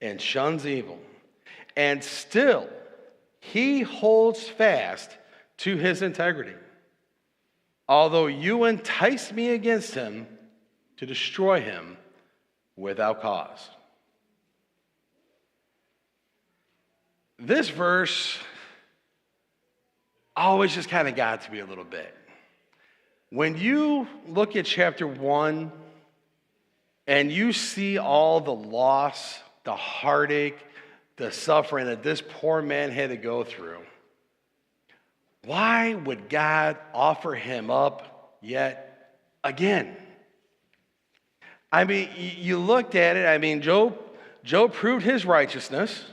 and shuns evil. And still, he holds fast to his integrity, although you entice me against him to destroy him without cause. This verse always just kind of got to me a little bit. When you look at chapter 1 and you see all the loss, the heartache, the suffering that this poor man had to go through, why would God offer him up yet again? I mean, you looked at it, I mean, Job proved his righteousness.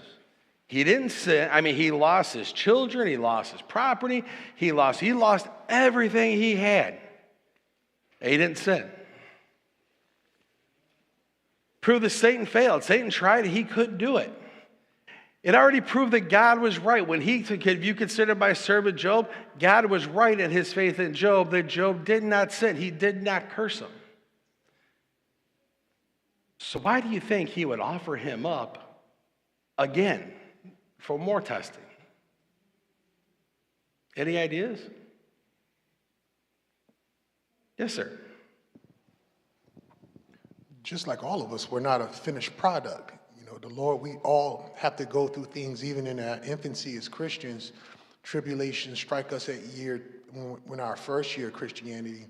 He didn't sin. I mean, he lost his children, he lost his property, he lost everything he had. And he didn't sin. Proved that Satan failed. Satan tried it, he couldn't do it. It already proved that God was right. When if you consider my servant Job, God was right in his faith in Job, that Job did not sin. He did not curse him. So why do you think he would offer him up again for more testing? Any ideas? Yes, sir. Just like all of us, we're not a finished product. You know, the Lord, we all have to go through things, even in our infancy as Christians. Tribulations strike us when our first year of Christianity.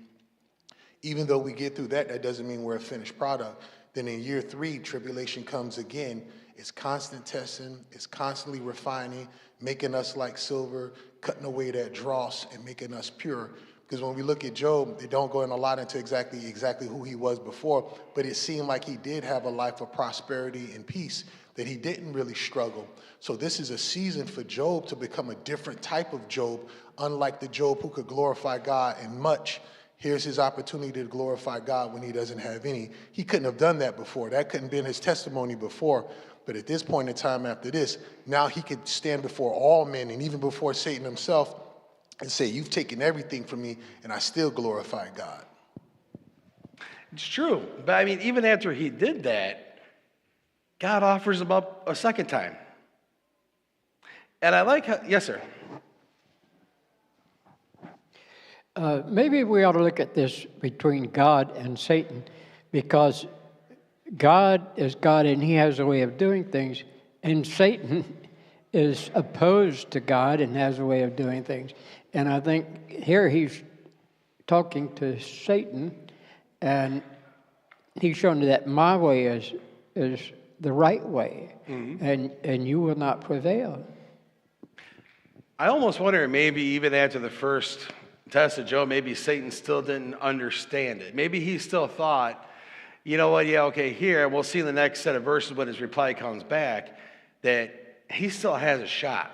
Even though we get through that, that doesn't mean we're a finished product. Then in year 3, tribulation comes again. It's constant testing. It's constantly refining, making us like silver, cutting away that dross and making us pure. Because when we look at Job, they don't go in a lot into exactly who he was before, but it seemed like he did have a life of prosperity and peace, that he didn't really struggle. So this is a season for Job to become a different type of Job, unlike the Job who could glorify God in much. Here's his opportunity to glorify God when he doesn't have any. He couldn't have done that before. That couldn't have been his testimony before. But at this point in time after this, now he could stand before all men and even before Satan himself and say, you've taken everything from me and I still glorify God. It's true. But I mean, even after he did that, God offers him up a second time. And I like how, yes, sir. Maybe we ought to look at this between God and Satan, because God is God and he has a way of doing things, and Satan is opposed to God and has a way of doing things. And I think here he's talking to Satan, and he's showing that my way is the right way, and you will not prevail. I almost wonder, maybe even after the first test of Job, maybe Satan still didn't understand it. Maybe he still thought, you know what, yeah, okay, here, we'll see in the next set of verses when his reply comes back, that he still has a shot.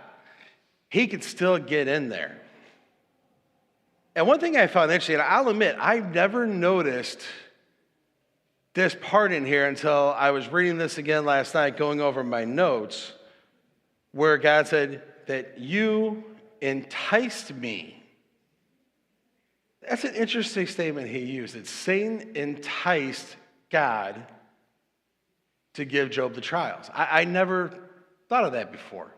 He could still get in there. And one thing I found interesting, and I'll admit, I've never noticed this part in here until I was reading this again last night, going over my notes, where God said that you enticed me. That's an interesting statement he used, that Satan enticed God to give Job the trials. I never thought of that before.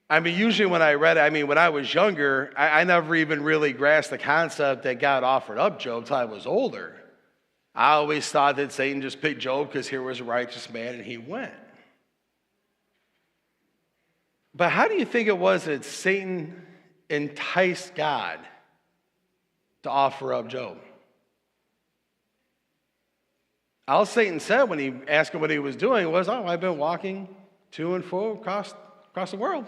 I mean, usually when I read it, when I was younger, I never even really grasped the concept that God offered up Job until I was older. I always thought that Satan just picked Job because here was a righteous man and he went. But how do you think it was that Satan enticed God to offer up Job? All Satan said when he asked him what he was doing was, oh, I've been walking to and fro across the world.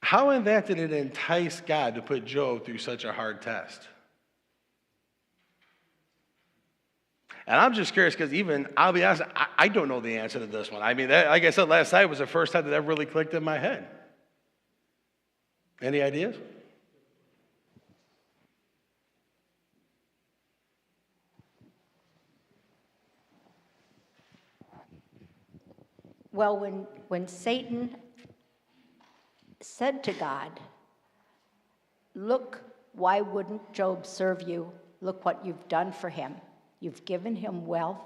How in that did it entice God to put Job through such a hard test? And I'm just curious because I'll be honest, I don't know the answer to this one. Like I said last night, was the first time that ever really clicked in my head. Any ideas? Well, when Satan said to God, look, why wouldn't Job serve you? Look what you've done for him. You've given him wealth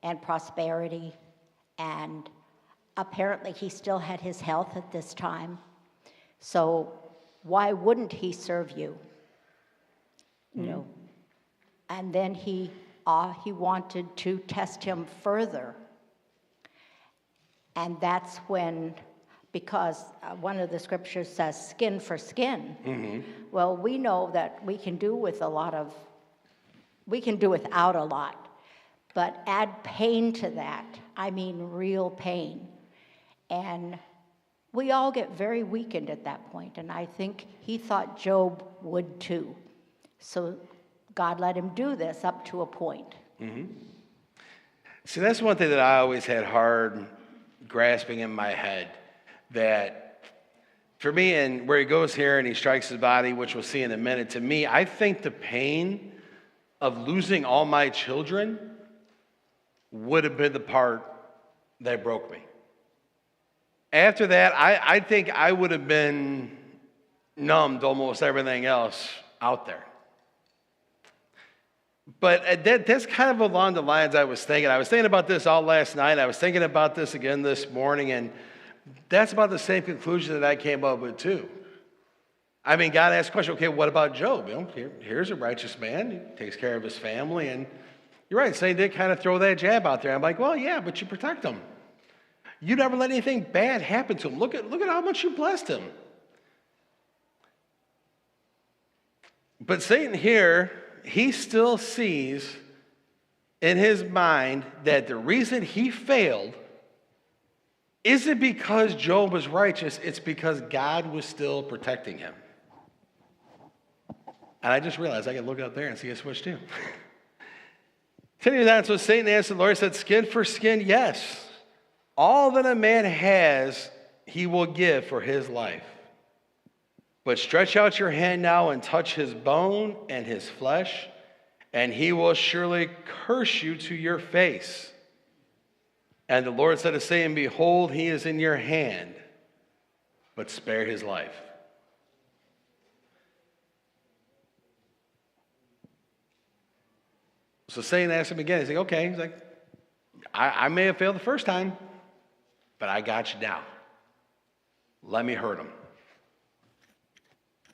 and prosperity and apparently he still had his health at this time. So why wouldn't he serve you? You know, and then he wanted to test him further. And that's when, because one of the scriptures says skin for skin. Well, we know that we can do without a lot, but add pain to that, I mean real pain. And we all get very weakened at that point, and I think he thought Job would too. So God let him do this up to a point. See, that's one thing that I always had hard grasping in my head, that for me, and where he goes here and he strikes his body, which we'll see in a minute, to me, I think the pain of losing all my children would have been the part that broke me. After that, I think I would have been numbed to almost everything else out there. But that's kind of along the lines I was thinking. I was thinking about this all last night. I was thinking about this again this morning, and that's about the same conclusion that I came up with too. I mean, God asked the question, okay, what about Job? You know, here's a righteous man. He takes care of his family, and you're right, Satan did kind of throw that jab out there. I'm like, well, yeah, but you protect him. You never let anything bad happen to him. Look at how much you blessed him. But Satan here, he still sees in his mind that the reason he failed isn't because Job was righteous, it's because God was still protecting him. And I just realized I can look up there and see a switch too. Continuing on, so Satan answered the Lord, said, skin for skin, yes. All that a man has, he will give for his life. But stretch out your hand now and touch his bone and his flesh, and he will surely curse you to your face. And the Lord said to Satan, behold, he is in your hand, but spare his life. So Satan asked him again. He's like, okay. He's like, I may have failed the first time, but I got you now. Let me hurt him.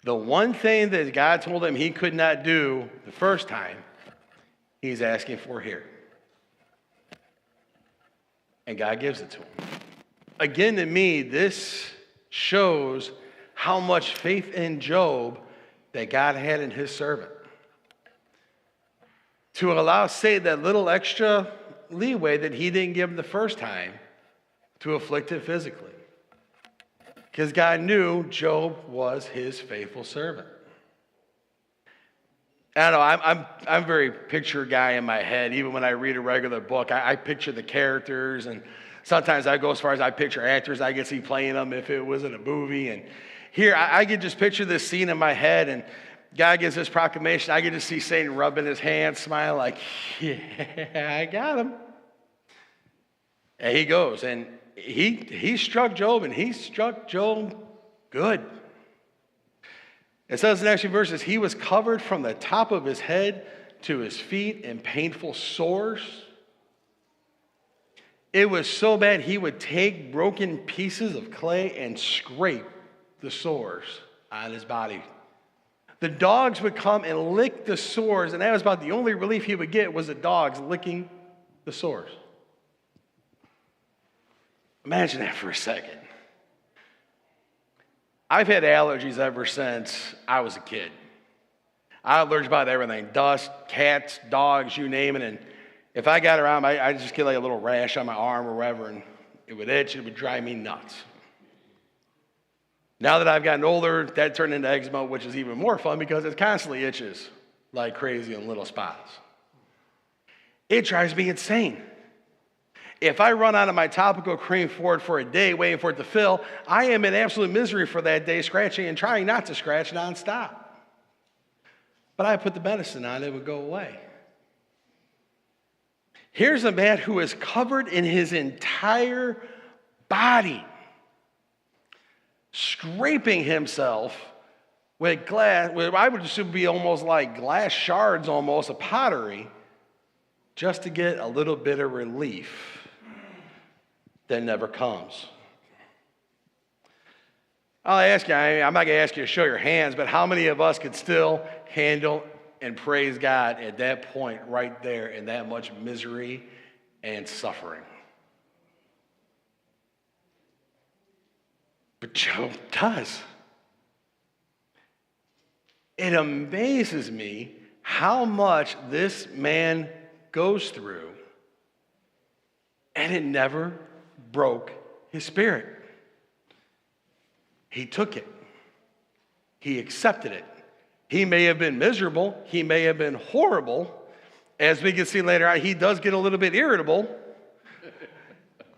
The one thing that God told him he could not do the first time, he's asking for here. And God gives it to him. Again, to me, this shows how much faith in Job that God had in his servant. To allow Satan that little extra leeway that he didn't give him the first time to afflict him physically. Because God knew Job was his faithful servant. I don't know, I'm a very picture guy in my head. Even when I read a regular book, I picture the characters, and sometimes I go as far as I picture actors I could see playing them if it was in a movie. And here, I could just picture this scene in my head, and God gives this proclamation. I get to see Satan rubbing his hands, smile like, yeah, I got him. And he goes, and he struck Job, and he struck Job good. It says in the next few verses, he was covered from the top of his head to his feet in painful sores. It was so bad he would take broken pieces of clay and scrape the sores on his body. The dogs would come and lick the sores, and that was about the only relief he would get was the dogs licking the sores. Imagine that for a second. I've had allergies ever since I was a kid. I'm allergic about everything. Dust, cats, dogs, you name it. And if I got around, I just get like a little rash on my arm or wherever, and it would itch. It would drive me nuts. Now that I've gotten older, that turned into eczema, which is even more fun because it constantly itches like crazy in little spots. It drives me insane. If I run out of my topical cream for a day waiting for it to fill, I am in absolute misery for that day, scratching and trying not to scratch nonstop. But I put the medicine on, it would go away. Here's a man who is covered in his entire body, scraping himself with glass, what I would assume be almost like glass shards, almost, of pottery, just to get a little bit of relief that never comes. I'll ask you, I'm not going to ask you to show your hands, but how many of us could still handle and praise God at that point right there in that much misery and suffering? But Job does. It amazes me how much this man goes through, and it never broke his spirit. He took it. He accepted it. He may have been miserable. He may have been horrible. As we can see later on, he does get a little bit irritable,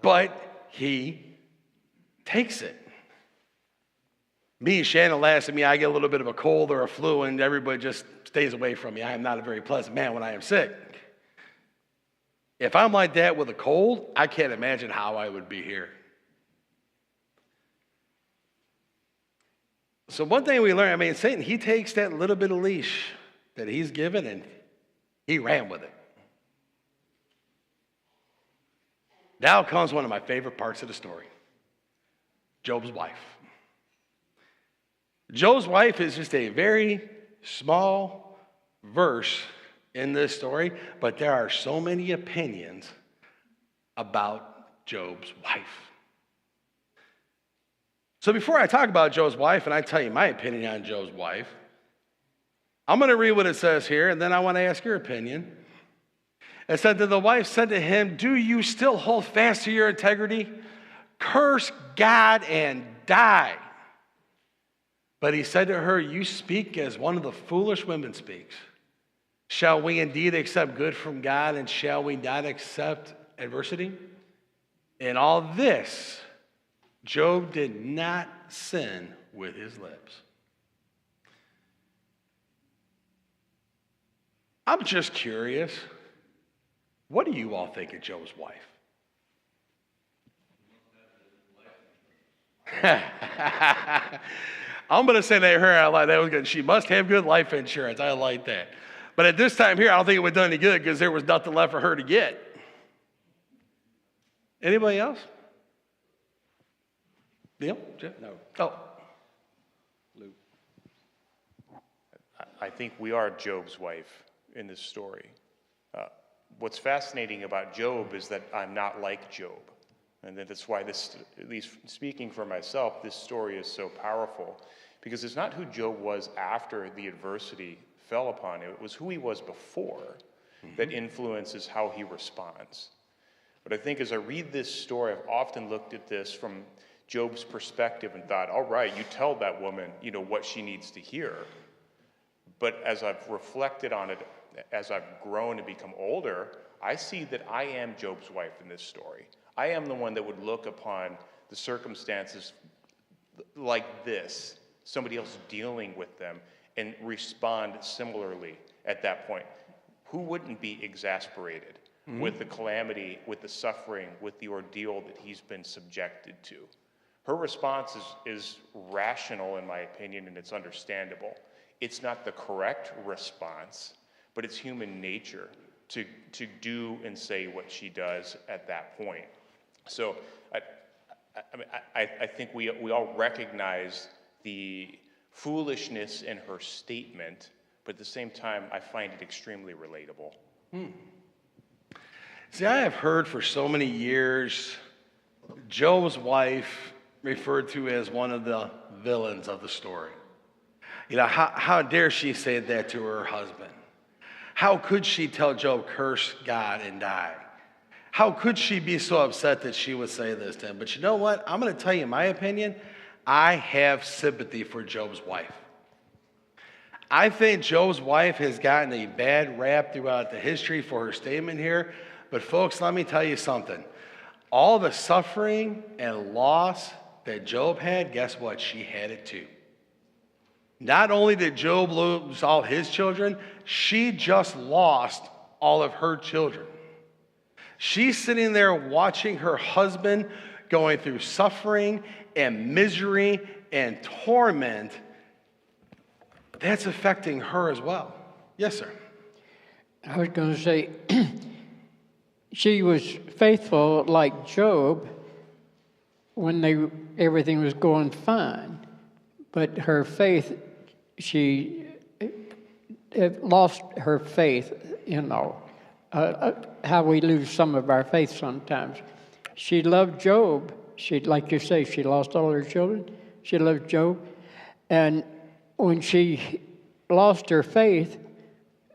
but he takes it. Me, Shannon laughs at me. I get a little bit of a cold or a flu, and everybody just stays away from me. I am not a very pleasant man when I am sick. If I'm like that with a cold, I can't imagine how I would be here. So one thing we learn, Satan, he takes that little bit of leash that he's given and he ran with it. Now comes one of my favorite parts of the story. Job's wife. Job's wife is just a very small verse in this story, but there are so many opinions about Job's wife. So before I talk about Job's wife, and I tell you my opinion on Job's wife, I'm going to read what it says here, and then I want to ask your opinion. It said that the wife said to him, "Do you still hold fast to your integrity? Curse God and die." But he said to her, "You speak as one of the foolish women speaks. Shall we indeed accept good from God, and shall we not accept adversity?" In all this, Job did not sin with his lips. I'm just curious, what do you all think of Job's wife? I'm going to say that her, I like that was good. She must have good life insurance. I like that. But at this time here, I don't think it would have done any good because there was nothing left for her to get. Anybody else? Neal? Jeff? No. Oh. Luke. I think we are Job's wife in this story. What's fascinating about Job is that I'm not like Job. And that's why this, at least speaking for myself, this story is so powerful. Because it's not who Job was after the adversity fell upon him. It was who he was before that influences how he responds. But I think as I read this story, I've often looked at this from Job's perspective and thought, all right, you tell that woman, what she needs to hear. But as I've reflected on it, as I've grown and become older, I see that I am Job's wife in this story. I am the one that would look upon the circumstances like this, somebody else dealing with them, and respond similarly at that point. Who wouldn't be exasperated with the calamity, with the suffering, with the ordeal that he's been subjected to? Her response is rational, in my opinion, and it's understandable. It's not the correct response, but it's human nature to do and say what she does at that point. So I think we all recognize the foolishness in her statement, but at the same time, I find it extremely relatable. See, I have heard for so many years Job's wife referred to as one of the villains of the story. How dare she say that to her husband? How could she tell Job, curse God and die? How could she be so upset that she would say this to him? But you know what? I'm going to tell you my opinion. I have sympathy for Job's wife. I think Job's wife has gotten a bad rap throughout the history for her statement here. But folks, let me tell you something. All the suffering and loss that Job had, guess what? She had it too. Not only did Job lose all his children, she just lost all of her children. She's sitting there watching her husband going through suffering and misery and torment. That's affecting her as well. Yes, sir. I was going to say, she was faithful like Job, when everything was going fine. But her faith, she lost her faith, how we lose some of our faith sometimes. She loved Job. Like you say, she lost all her children. She loved Job. And when she lost her faith,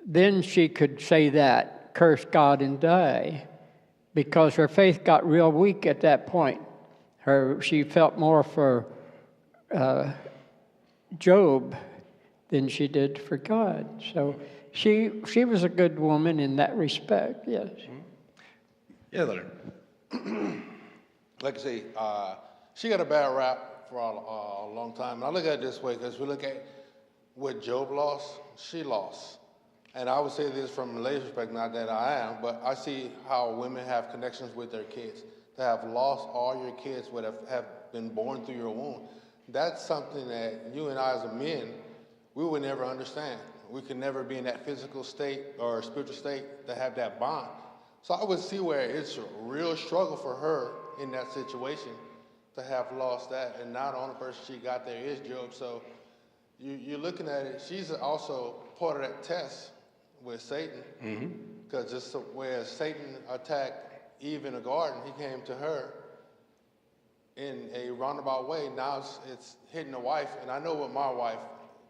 then she could say that, curse God and die, because her faith got real weak at that point. She felt more for Job than she did for God. So she was a good woman in that respect, yes. Yeah, Leonard. Like I say, she got a bad rap for a long time. And I look at it this way, because we look at what Job lost, she lost. And I would say this from a lady's perspective, not that I am, but I see how women have connections with their kids. To have lost all your kids that have been born through your womb, that's something that you and I as a men, we would never understand. We could never be in that physical state or spiritual state to have that bond. So I would see where it's a real struggle for her in that situation to have lost that. And now the only person she got there is Job. So you're looking at it, she's also part of that test with Satan. Because just where Satan attacked Eve in the garden, he came to her in a roundabout way. Now it's hitting the wife. And I know with my wife,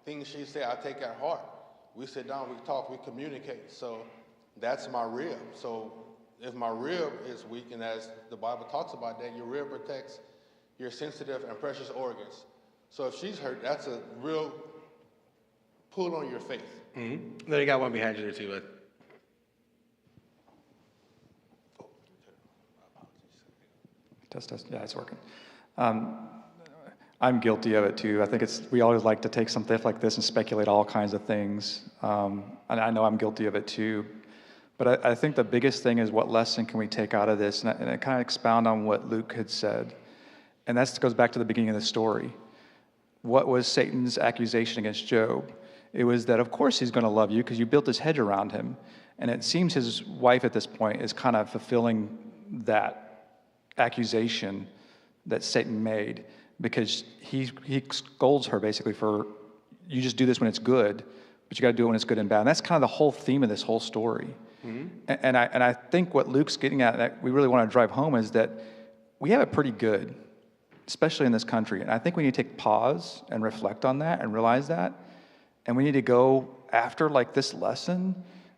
things she said, I take at heart. We sit down, we talk, we communicate. So that's my rib. So if my rib is weak, and as the Bible talks about that, your rib protects your sensitive and precious organs. So if she's hurt, that's a real pull on your faith. Mm-hmm. Then you got one behind you there too, bud. Test. Yeah, it's working. I'm guilty of it too. I think we always like to take something like this and speculate all kinds of things. And I know I'm guilty of it too. But I think the biggest thing is, what lesson can we take out of this? And I kind of expound on what Luke had said. And that goes back to the beginning of the story. What was Satan's accusation against Job? It was that, of course, he's going to love you because you built this hedge around him. And it seems his wife at this point is kind of fulfilling that accusation that Satan made, because he scolds her basically for, you just do this when it's good, but you got to do it when it's good and bad. And that's kind of the whole theme of this whole story. Mm-hmm. And I think what Luke's getting at, that we really want to drive home, is that we have it pretty good, especially in this country. And I think we need to take pause and reflect on that and realize that. And we need to go after like this lesson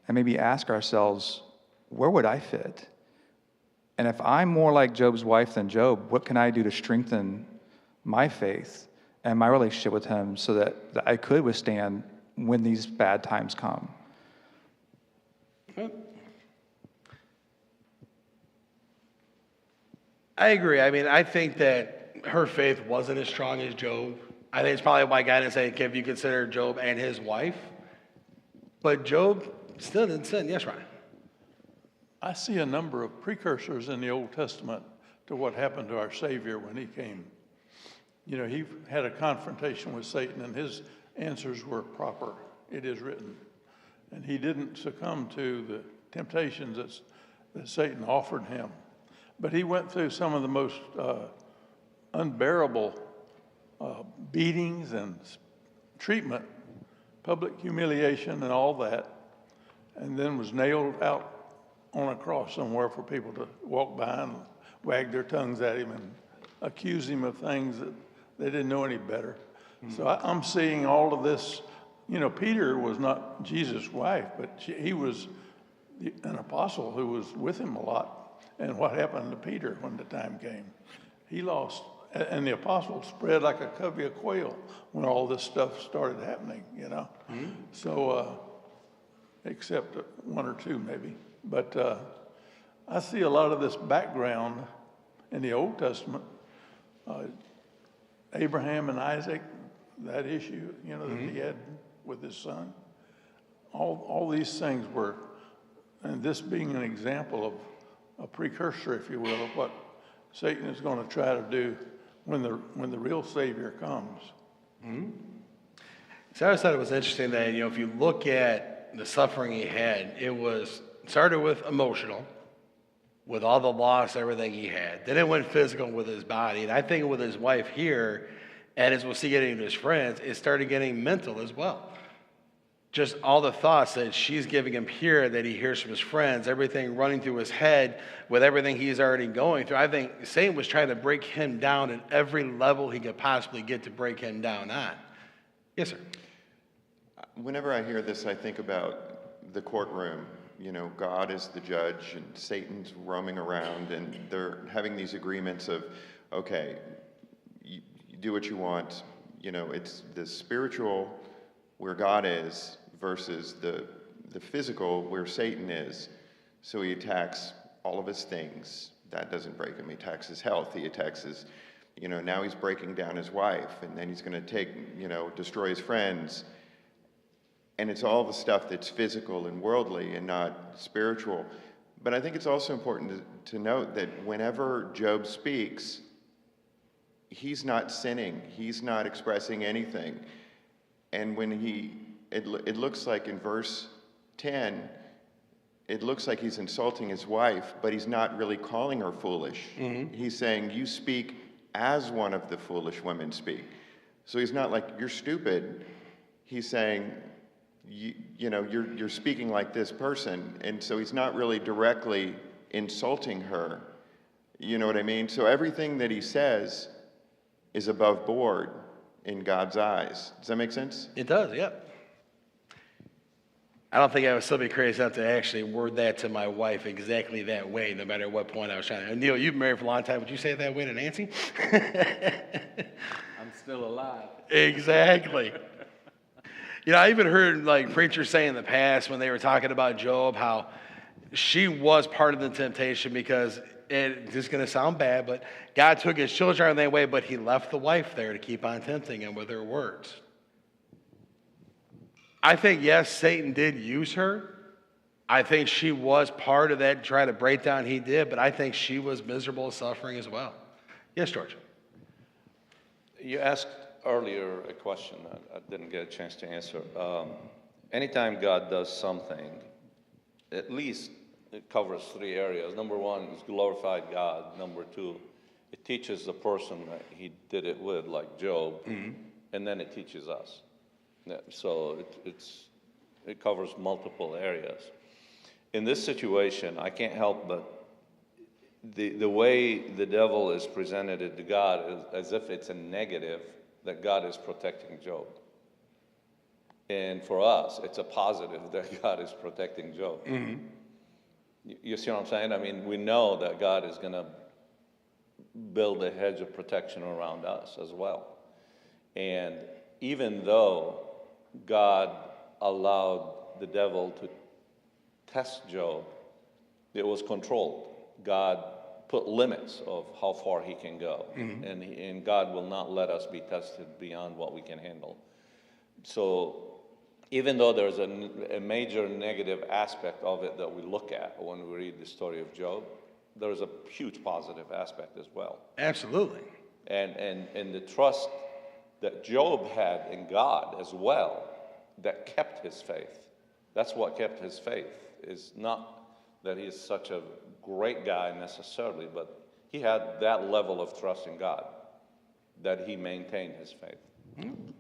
and maybe ask ourselves, where would I fit? And if I'm more like Job's wife than Job, what can I do to strengthen my faith and my relationship with him so that I could withstand when these bad times come? I agree. I mean, I think that her faith wasn't as strong as Job. I think it's probably why God didn't say, if you consider Job and his wife. But Job still didn't sin. Yes, Ryan? I see a number of precursors in the Old Testament to what happened to our Savior when he came. You know, he had a confrontation with Satan, and his answers were proper. It is written. And he didn't succumb to the temptations that Satan offered him. But he went through some of the most unbearable beatings and treatment, public humiliation and all that, and then was nailed out on a cross somewhere for people to walk by and wag their tongues at him and accuse him of things that they didn't know any better. Mm-hmm. So I'm seeing all of this. You know, Peter was not Jesus' wife, but he was an apostle who was with him a lot. And what happened to Peter when the time came? He lost, and the apostles spread like a covey of quail when all this stuff started happening, you know. Mm-hmm. So, except one or two maybe. But I see a lot of this background in the Old Testament. Abraham and Isaac, that issue, you know, mm-hmm. that he had with his son. All these things were, and this being an example of a precursor, if you will, of what Satan is going to try to do when the real Savior comes. Mm-hmm. So I always thought it was interesting that, you know, if you look at the suffering he had, it started with emotional, with all the loss, everything he had. Then it went physical with his body. And I think with his wife here, and as we'll see getting to his friends, it started getting mental as well. Just all the thoughts that she's giving him here that he hears from his friends, everything running through his head with everything he's already going through. I think Satan was trying to break him down at every level he could possibly get to break him down on. Yes, sir. Whenever I hear this, I think about the courtroom. You know, God is the judge and Satan's roaming around, and they're having these agreements of, okay, you do what you want. You know, it's the spiritual where God is versus the physical where Satan is. So he attacks all of his things. That doesn't break him. He attacks his health. He attacks his, you know, now he's breaking down his wife, and then he's going to take, you know, destroy his friends. And it's all the stuff that's physical and worldly and not spiritual. But I think it's also important to note that whenever Job speaks, he's not sinning. He's not expressing anything. And when it looks like in verse 10, it looks like he's insulting his wife, but he's not really calling her foolish. Mm-hmm. He's saying, you speak as one of the foolish women speak. So he's not like, you're stupid. He's saying, you know, you're speaking like this person. And so he's not really directly insulting her. You know what I mean? So everything that he says is above board in God's eyes. Does that make sense? It does, yep. I don't think I would still be crazy enough to actually word that to my wife exactly that way, no matter what point I was trying to. Neal, you've been married for a long time. Would you say it that way to Nancy? I'm still alive. Exactly. You know, I even heard like preachers say in the past when they were talking about Job how she was part of the temptation because it's just going to sound bad, but God took his children that way, but he left the wife there to keep on tempting him with her words. I think, yes, Satan did use her. I think she was part of that, try to break down he did, but I think she was miserable, suffering as well. Yes, George. You asked earlier a question I didn't get a chance to answer. Anytime God does something, at least it covers three areas. Number one is glorified God. Number two, it teaches the person that he did it with, like Job, mm-hmm. and then it teaches us. So it covers multiple areas. In this situation, I can't help but the way the devil is presented to God is as if it's a negative that God is protecting Job. And for us, it's a positive that God is protecting Job. Mm-hmm. You see what I'm saying? I mean, we know that God is going to build a hedge of protection around us as well. And even though God allowed the devil to test Job, it was controlled. God put limits of how far he can go. Mm-hmm. And God will not let us be tested beyond what we can handle. So even though there's a major negative aspect of it that we look at when we read the story of Job, there's a huge positive aspect as well. Absolutely. And the trust that Job had in God as well that kept his faith. That's what kept his faith, is not that he is such a great guy necessarily, but he had that level of trust in God that he maintained his faith. Mm-hmm.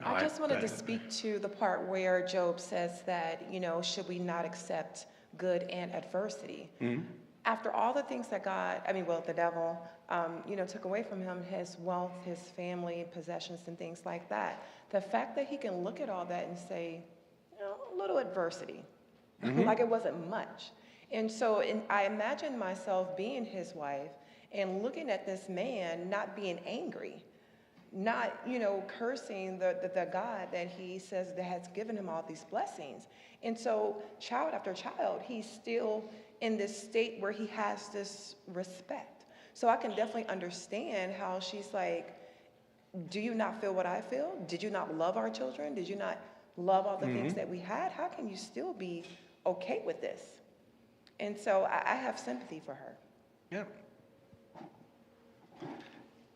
I just wanted to speak to the part where Job says that, you know, should we not accept good and adversity? Mm-hmm. After all the things that the devil, took away from him, his wealth, his family, possessions, and things like that, the fact that he can look at all that and say, a little adversity, mm-hmm. like it wasn't much. And so I imagine myself being his wife and looking at this man not being angry, not, cursing the God that he says that has given him all these blessings. And so child after child, he's still in this state where he has this respect. So I can definitely understand how she's like, do you not feel what I feel? Did you not love our children? Did you not love all the mm-hmm. things that we had? How can you still be okay with this? And so I have sympathy for her. Yeah.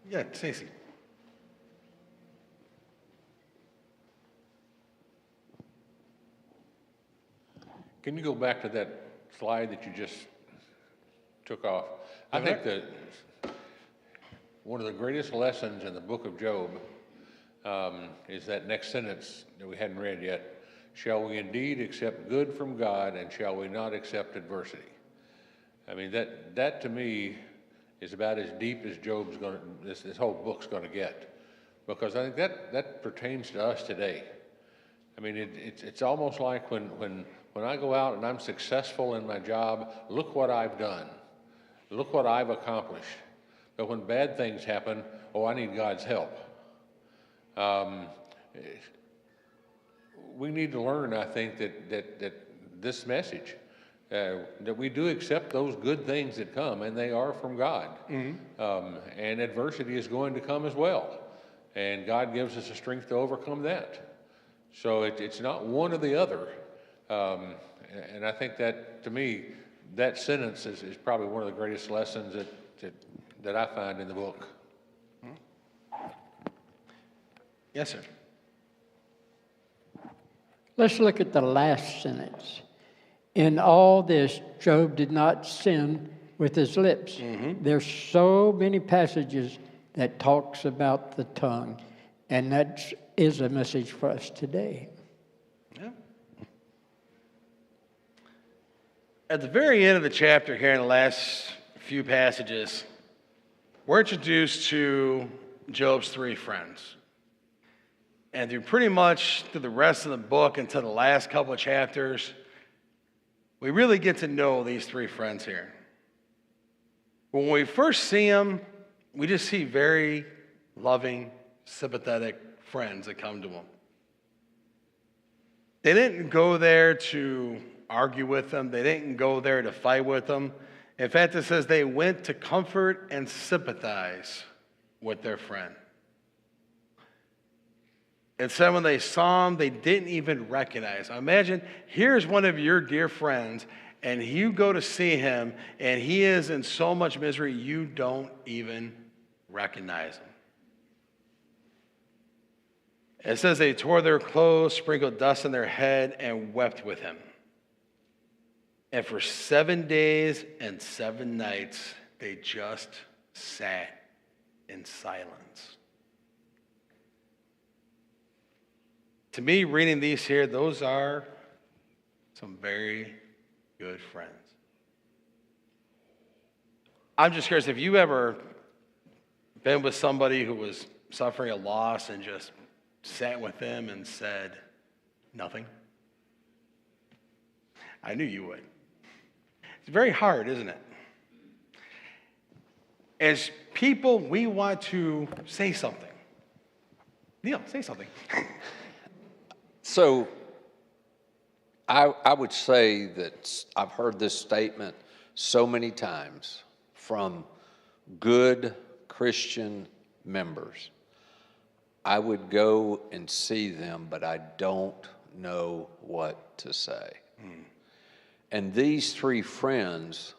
Yeah, Stacey. Can you go back to that slide that you just took off? I think that one of the greatest lessons in the book of Job is that next sentence that we hadn't read yet. Shall we indeed accept good from God, and shall we not accept adversity? I mean, that to me is about as deep as Job's going to, this whole book's going to get. Because I think that pertains to us today. I mean, it's almost like when I go out and I'm successful in my job, look what I've done. Look what I've accomplished. But when bad things happen, oh, I need God's help. We need to learn, I think, that this message, that we do accept those good things that come, and they are from God. And adversity is going to come as well. And God gives us the strength to overcome that. So it's not one or the other. And I think that, to me, that sentence is probably one of the greatest lessons that I find in the book. Yes, sir. Let's look at the last sentence. In all this, Job did not sin with his lips. There's so many passages that talks about the tongue, and that is a message for us today. Yeah. At the very end of the chapter here in the last few passages, we're introduced to Job's three friends. And through pretty much through the rest of the book until the last couple of chapters, we really get to know these three friends here. When we first see them, we just see very loving, sympathetic friends that come to them. They didn't go there to argue with them. They didn't go there to fight with them. In fact, it says they went to comfort and sympathize with their friend. It said when they saw him, they didn't even recognize him. Imagine, here's one of your dear friends, and you go to see him, and he is in so much misery, you don't even recognize him. It says they tore their clothes, sprinkled dust on their head, and wept with him. And for 7 days and 7 nights, they just sat in silence. To me, reading these here, those are some very good friends. I'm just curious, have you ever been with somebody who was suffering a loss and just sat with them and said nothing? I knew you would. It's very hard, isn't it? As people, we want to say something. Neal, say something. So I would say that I've heard this statement so many times from good Christian members. I would go and see them, but I don't know what to say. And these three friends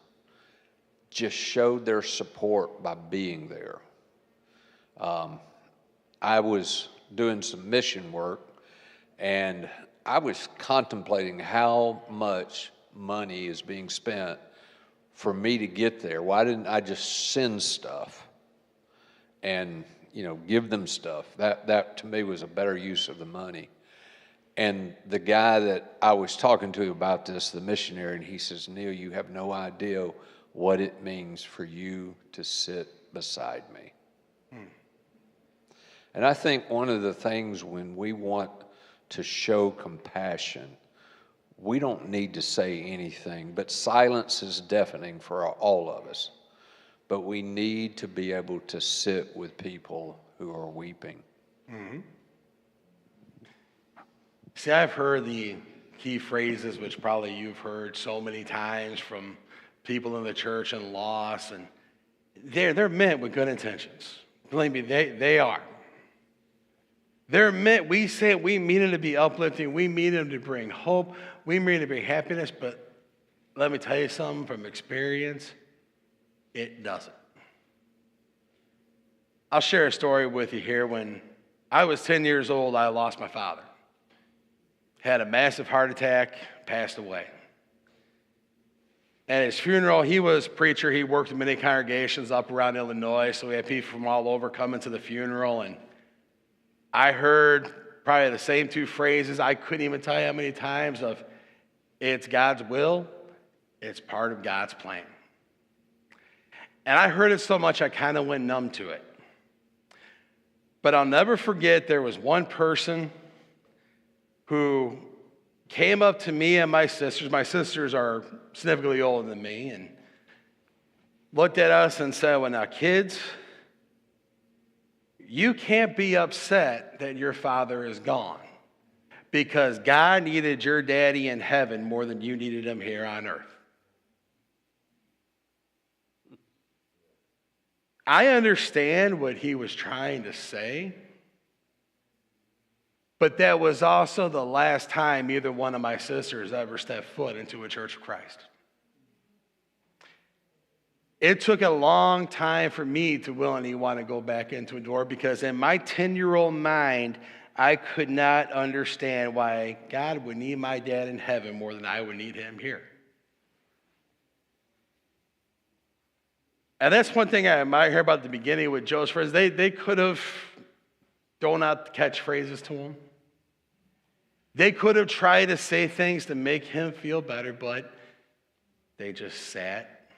just showed their support by being there. I was doing some mission work, and I was contemplating how much money is being spent for me to get there. Why didn't I just send stuff and, give them stuff? That to me was a better use of the money. And the guy that I was talking to about this, the missionary, and he says, Neal, you have no idea what it means for you to sit beside me. And I think one of the things when we want to show compassion, we don't need to say anything, but silence is deafening for all of us. But we need to be able to sit with people who are weeping. See, I've heard the key phrases, which probably you've heard so many times from people in the church and loss, and they're meant with good intentions. Believe me, they are. They're meant, we say we mean them to be uplifting, we mean them to bring hope, we mean them to bring happiness, but let me tell you something from experience, it doesn't. I'll share a story with you here. When I was 10 years old, I lost my father. Had a massive heart attack, passed away. At his funeral, he was preacher. He worked in many congregations up around Illinois, so we had people from all over coming to the funeral. And I heard probably the same two phrases. I couldn't even tell you how many times of, it's God's will, it's part of God's plan. And I heard it so much I kind of went numb to it. But I'll never forget there was one person who came up to me and my sisters. My sisters are significantly older than me, and looked at us and said, well, now, kids, you can't be upset that your father is gone because God needed your daddy in heaven more than you needed him here on earth. I understand what he was trying to say, but that was also the last time either one of my sisters ever stepped foot into a Church of Christ. It took a long time for me to willingly want to go back into a door because in my 10-year-old mind, I could not understand why God would need my dad in heaven more than I would need him here. And that's one thing I admire here about the beginning with Joe's friends. They could have thrown out the catchphrases to him. They could have tried to say things to make him feel better, but they just sat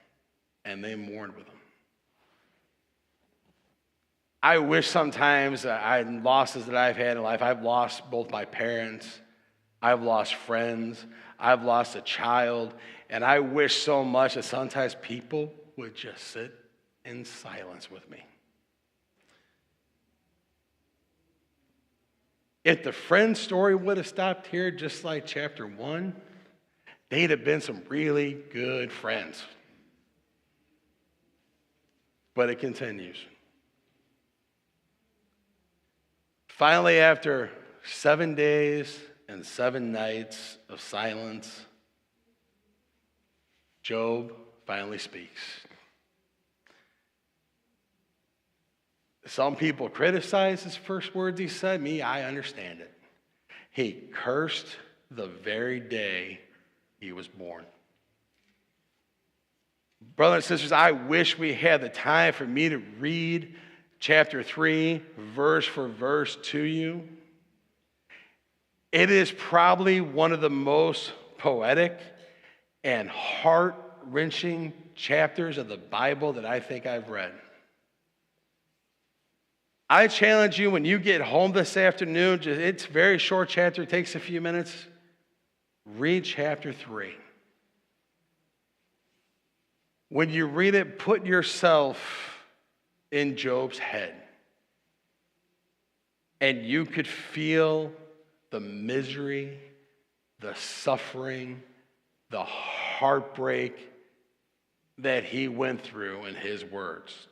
and they mourned with him. I wish sometimes losses that I've had in life, I've lost both my parents, I've lost friends, I've lost a child, and I wish so much that sometimes people would just sit in silence with me. If the friend story would have stopped here, just like chapter 1, they'd have been some really good friends. But it continues. Finally, after 7 days and 7 nights of silence, Job finally speaks. Some people criticize his first words he said. Me, I understand it. He cursed the very day he was born. Brothers and sisters, I wish we had the time for me to read chapter 3, verse for verse to you. It is probably one of the most poetic and heart-wrenching chapters of the Bible that I think I've read. I challenge you when you get home this afternoon, it's a very short chapter, it takes a few minutes, read chapter 3. When you read it, put yourself in Job's head. And you could feel the misery, the suffering, the heartbreak that he went through in his words.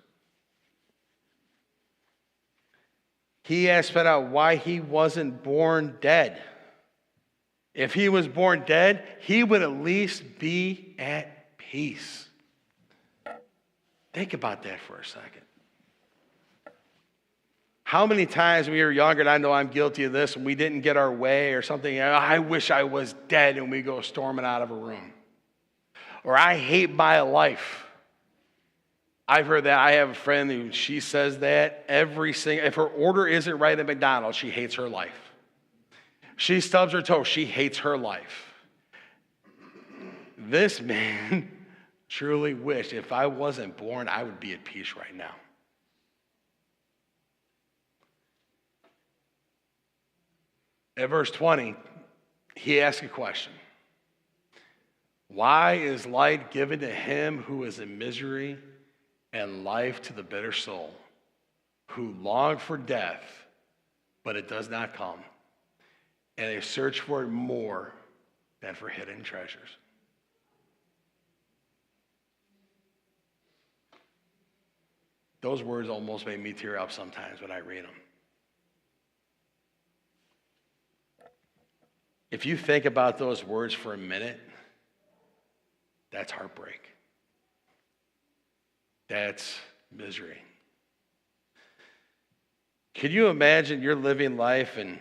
He asked flat out why he wasn't born dead. If he was born dead, he would at least be at peace. Think about that for a second. How many times when we were younger, and I know I'm guilty of this, when we didn't get our way or something, I wish I was dead, and we go storming out of a room. Or I hate my life. I've heard that. I have a friend who she says that if her order isn't right at McDonald's, she hates her life. She stubs her toe, she hates her life. This man truly wished if I wasn't born, I would be at peace right now. At verse 20, he asks a question. Why is light given to him who is in misery and life to the bitter soul, who long for death, but it does not come, and they search for it more than for hidden treasures? Those words almost make me tear up sometimes when I read them. If you think about those words for a minute, that's heartbreak. That's misery. Can you imagine you're living life and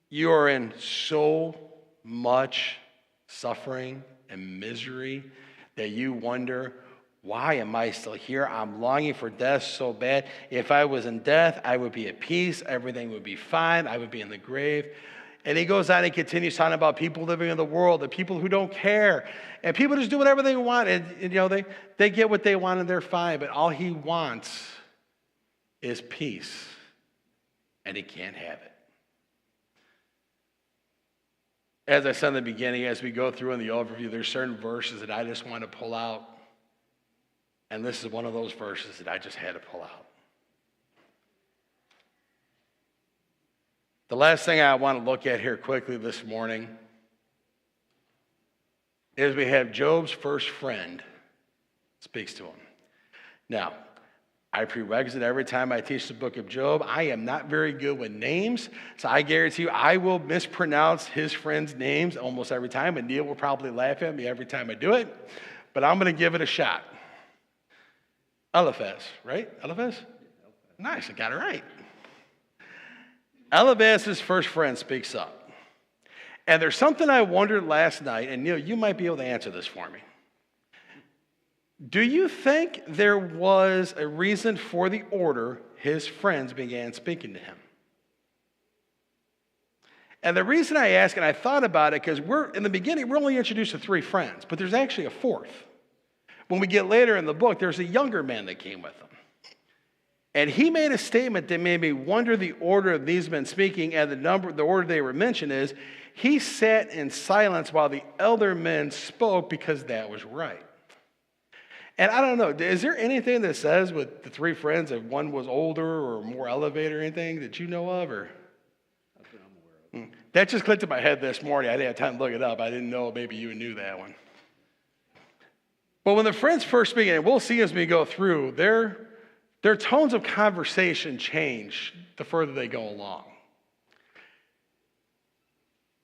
you are in so much suffering and misery that you wonder, why am I still here? I'm longing for death so bad. If I was in death, I would be at peace. Everything would be fine. I would be in the grave. And he goes on and continues talking about people living in the world, the people who don't care. And people just do whatever they want. And they get what they want and they're fine. But all he wants is peace. And he can't have it. As I said in the beginning, as we go through in the overview, there's certain verses that I just want to pull out. And this is one of those verses that I just had to pull out. The last thing I want to look at here quickly this morning is we have Job's first friend speaks to him. Now, I prerequisite every time I teach the book of Job. I am not very good with names, so I guarantee you I will mispronounce his friends' names almost every time, and Neal will probably laugh at me every time I do it, but I'm going to give it a shot. Eliphaz, right? Eliphaz? Nice, I got it right. Eliphaz's first friend speaks up. And there's something I wondered last night, and Neal, you might be able to answer this for me. Do you think there was a reason for the order his friends began speaking to him? And the reason I ask, and I thought about it, because in the beginning, we're only introduced to 3 friends, but there's actually a 4th. When we get later in the book, there's a younger man that came with them. And he made a statement that made me wonder the order of these men speaking, and the order they were mentioned is, he sat in silence while the elder men spoke because that was right. And I don't know, is there anything that says with the 3 friends if one was older or more elevated or anything that you know of? Or? That's what I'm aware of. That just clicked in my head this morning. I didn't have time to look it up. I didn't know maybe you knew that one. But when the friends first speak, and we'll see as we go through, their tones of conversation change the further they go along.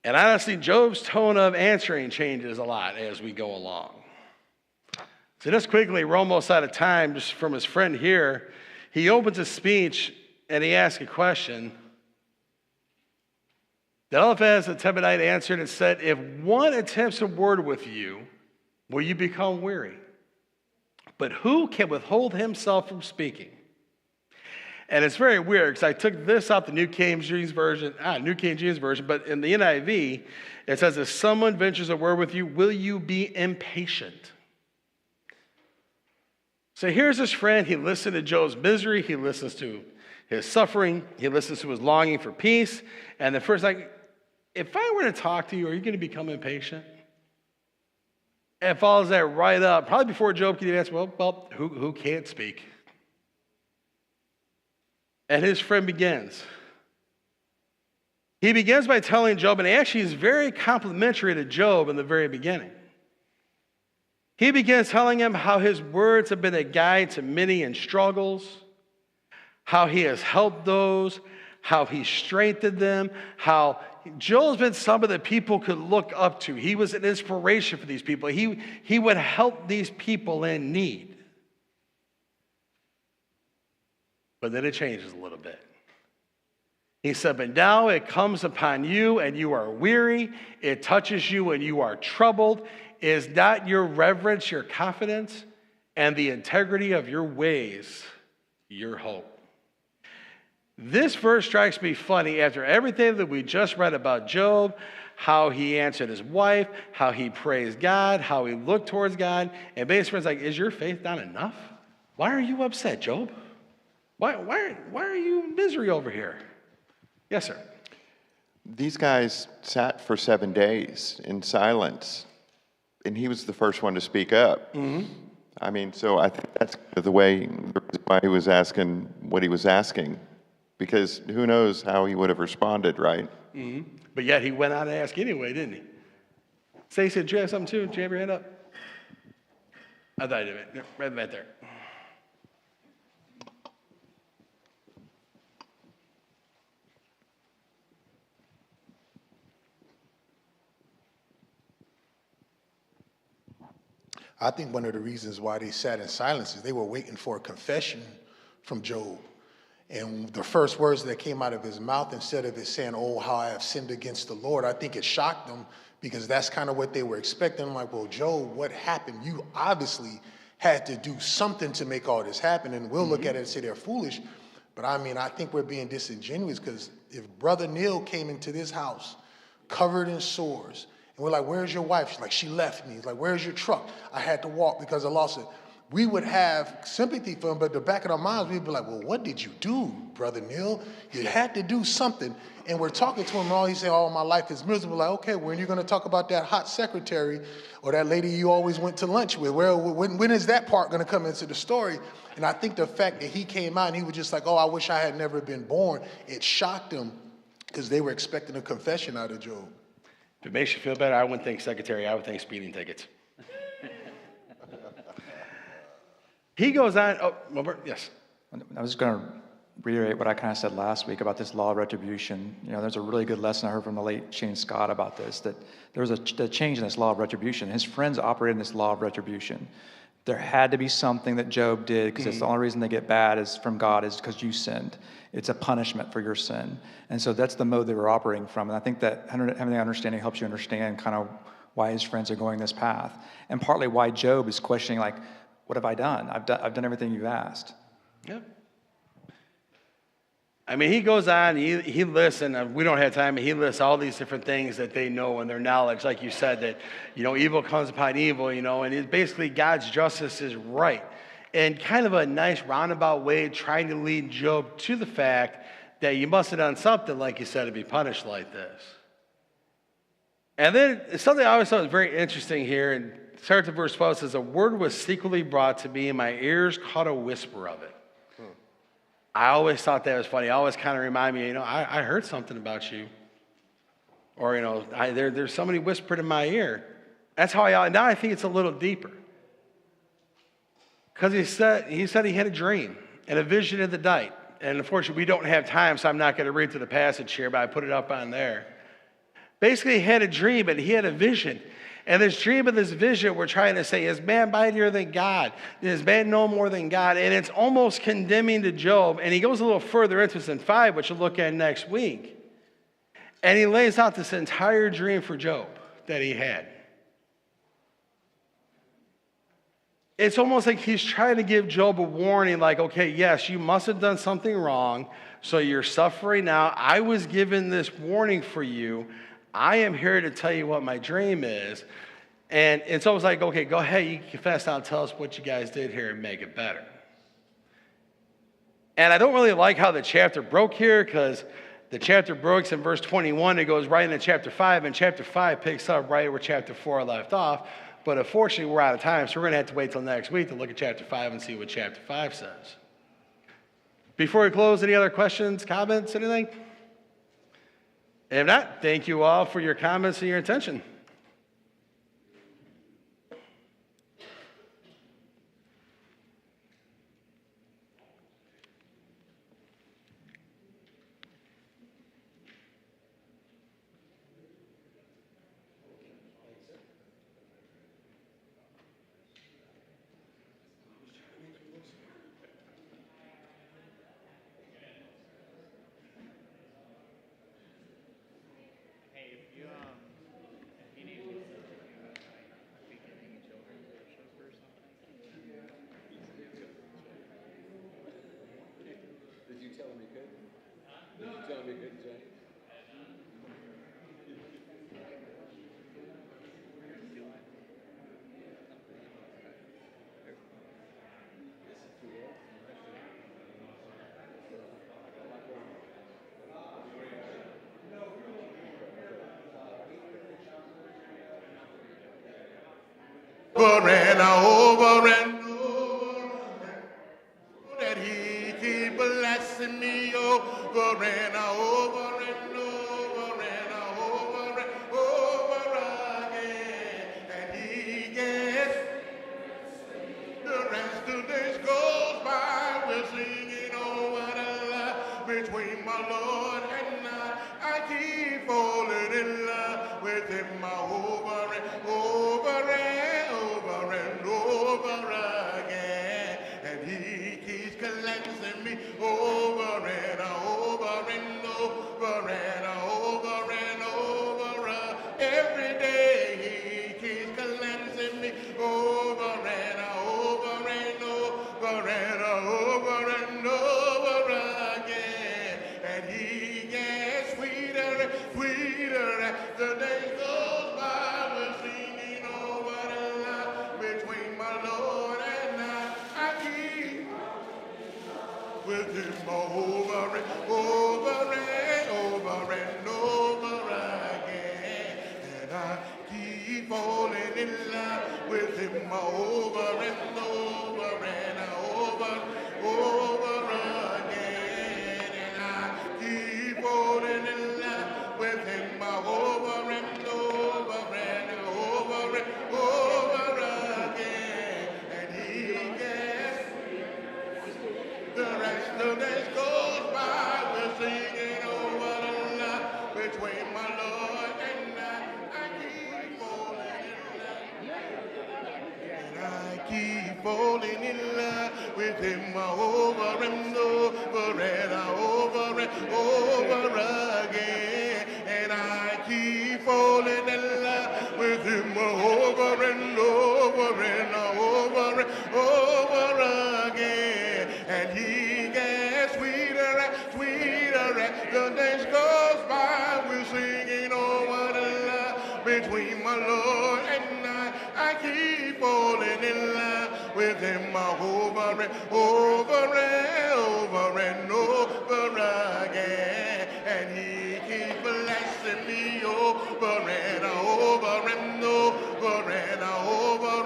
And honestly, Job's tone of answering changes a lot as we go along. So just quickly, we're almost out of time, just from his friend here. He opens his speech and he asks a question. Then Eliphaz the Temanite answered and said, if one attempts a word with you, will you become weary? But who can withhold himself from speaking? And it's very weird because I took this out the New King James Version, but in the NIV, it says, if someone ventures a word with you, will you be impatient? So here's his friend. He listened to Job's misery. He listens to his suffering. He listens to his longing for peace. And the first, if I were to talk to you, are you going to become impatient? And follows that right up. Probably before Job could even answer, well, who can't speak? And his friend begins. He begins by telling Job, and actually is very complimentary to Job in the very beginning. He begins telling him how his words have been a guide to many in struggles, how he has helped those, how he strengthened them, how Job's been somebody that people could look up to. He was an inspiration for these people. He would help these people in need. But then it changes a little bit. He said, but now it comes upon you and you are weary. It touches you and you are troubled. Is not your reverence, your confidence, and the integrity of your ways your hope? This verse strikes me funny after everything that we just read about Job, how he answered his wife, how he praised God, how he looked towards God. And basically it's like, is your faith not enough? Why are you upset, Job? Why are you in misery over here? Yes, sir. These guys sat for 7 days in silence, and he was the first one to speak up. Mm-hmm. I mean, so I think that's the way why he was asking what he was asking, because who knows how he would have responded, right? Mm-hmm. But yet he went out and asked anyway, didn't he? Stacey, did you have something too? Did you have your hand up? I thought you did. Right there. I think one of the reasons why they sat in silence is they were waiting for a confession from Job. And the first words that came out of his mouth, instead of it saying, oh, how I have sinned against the Lord, I think it shocked them because that's kind of what they were expecting. I'm like, well, Job, what happened? You obviously had to do something to make all this happen. And we'll look at it and say they're foolish. But I mean, I think we're being disingenuous because if Brother Neal came into this house covered in sores, and we're like, where's your wife? She's like, she left me. He's like, where's your truck? I had to walk because I lost it. We would have sympathy for him, but the back of our minds, we'd be like, well, what did you do, Brother Neal? You had to do something. And we're talking to him, and all he's saying, oh, my life is miserable. Like, okay, when are you going to talk about that hot secretary or that lady you always went to lunch with? When is that part going to come into the story? And I think the fact that he came out and he was just like, oh, I wish I had never been born, it shocked them because they were expecting a confession out of Job. If it makes you feel better, I wouldn't think secretary, I would think speeding tickets. He goes on, yes. I was going to reiterate what I kind of said last week about this law of retribution. You know, there's a really good lesson I heard from the late Shane Scott about this, that there was a change in this law of retribution. His friends operated in this law of retribution. There had to be something that Job did, because it's the only reason they get bad is from God is because you sinned. It's a punishment for your sin. And so that's the mode they were operating from. And I think that having that understanding helps you understand kind of why his friends are going this path. And partly why Job is questioning, like, what have I done? I've done everything you've asked. Yep. I mean, he goes on, he lists, and we don't have time, but he lists all these different things that they know in their knowledge. Like you said, that, evil comes upon evil, and it's basically God's justice is right. And kind of a nice roundabout way trying to lead Job to the fact that you must have done something, like you said, to be punished like this. And then something I always thought was very interesting here, and starts at verse 12, says, a word was secretly brought to me, and my ears caught a whisper of it. I always thought that was funny. It always kind of reminded me, I heard something about you. Or, there's somebody whispered in my ear. That's how now I think it's a little deeper. Because he said he had a dream and a vision of the night. And unfortunately, we don't have time, so I'm not going to read through the passage here, but I put it up on there. Basically, he had a dream, and he had a vision. And this dream and this vision, we're trying to say, is man mightier than God? Is man no more than God? And it's almost condemning to Job. And he goes a little further into this in 5, which we'll look at next week. And he lays out this entire dream for Job that he had. It's almost like he's trying to give Job a warning, like, okay, yes, you must have done something wrong, so you're suffering now. I was given this warning for you. I am here to tell you what my dream is. And it's almost like, okay, go ahead, you confess now, tell us what you guys did here and make it better. And I don't really like how the chapter broke here, because the chapter breaks in verse 21, it goes right into chapter 5, and chapter 5 picks up right where chapter 4 left off. But unfortunately, we're out of time, so we're going to have to wait till next week to look at chapter 5 and see what chapter 5 says. Before we close, any other questions, comments, anything? If not, thank you all for your comments and your attention. Over and over that he keep blessing me over and over and over and over again. And he gets the rest of this goes by. We're singing over the love between my Lord and I keep falling in love with him over and over and over again. And he keeps cleansing me over my Lord, and I keep with him over and over and over and over again. And I keep falling in love with him over and over and over again. And I keep falling in love with him over and over and over again. And he gets the rest of this goes by. We're singing over the love between my Lord and I keep falling in love. And I keep falling in love with him over and over and over again. And I keep falling in love with him over and over and over again. And he gets sweeter and sweeter as the days goes by. We're singing over the love between my Lord and I keep falling in love with him over and over and over again. And he keeps blessing me over and over and over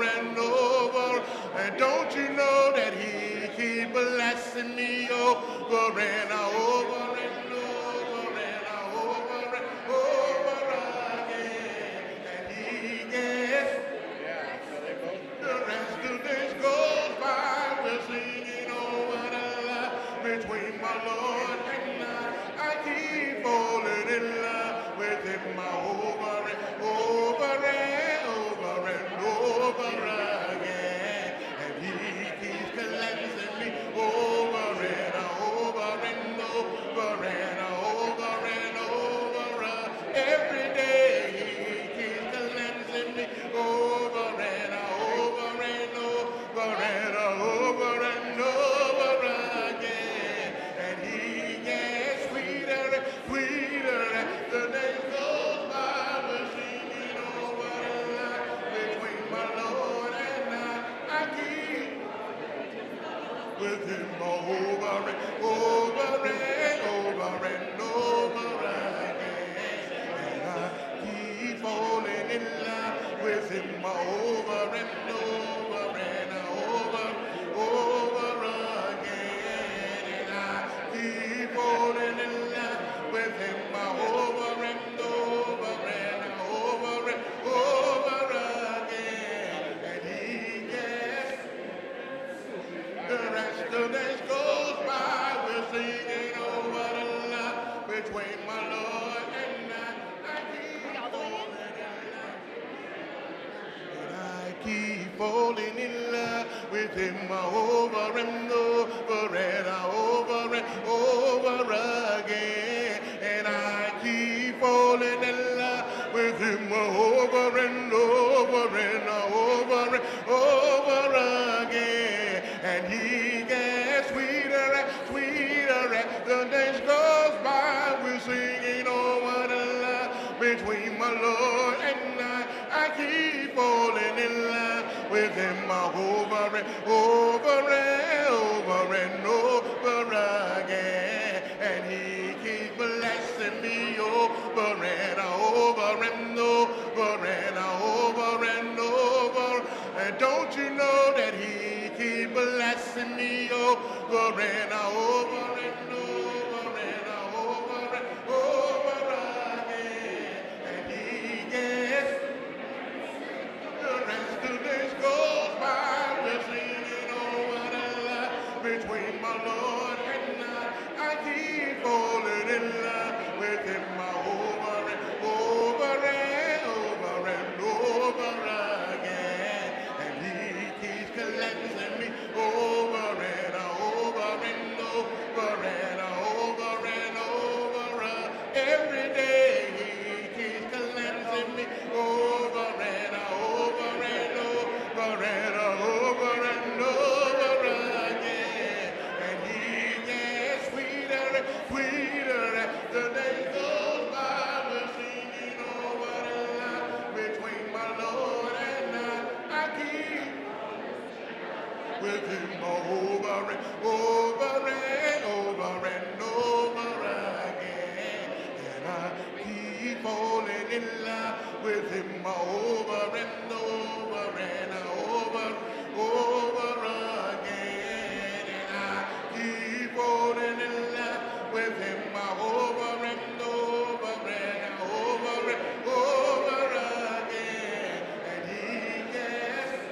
and over. And don't you know that he keeps blessing me over and over and over again. And he gets the rest of this goes by. We're singing over the love between my Lord and I keep falling in love with him over and over and over again. And he keeps cleansing me over and over and over and over. Every day he keeps cleansing me over and over and over and over again. And he gets sweeter and sweeter as the days goes by. We're singing over the line between my Lord and I keep with him over and over and over again. And I keep falling in love with him over and over again. And I keep falling in love with him over and over again. And he gets the rest of this goes by. We're singing over the love between my Lord and I keep falling in love. And I keep falling in love with him over and over again. And I keep falling in love with him over and over again. And he gets sweeter and sweeter as the days goes by. We're singing over the love between my Lord and I keep falling in love with him over and over again. And he keeps blessing me over and over and over. And don't you know that he keeps blessing me over and over and over again. And he gets the rest of this goes by. We're singing over the love between my Lord and I keep falling in love with him over and over again. And he keeps cleansing me over and over and over. Every day he keeps cleansing me over and over and over again. And he with him over and over and over and over again. And I keep falling in love with him over and over and over again. And I keep falling in love with him over and over and over again. And he gets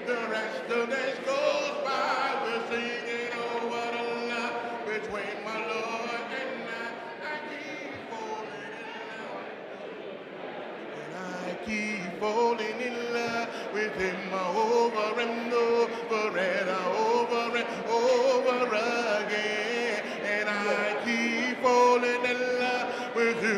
the rest of this goes by. We're singing over the love between my Lord and I keep falling in love. And I keep falling in love with him over and over and over and over again. And I keep falling in love with him.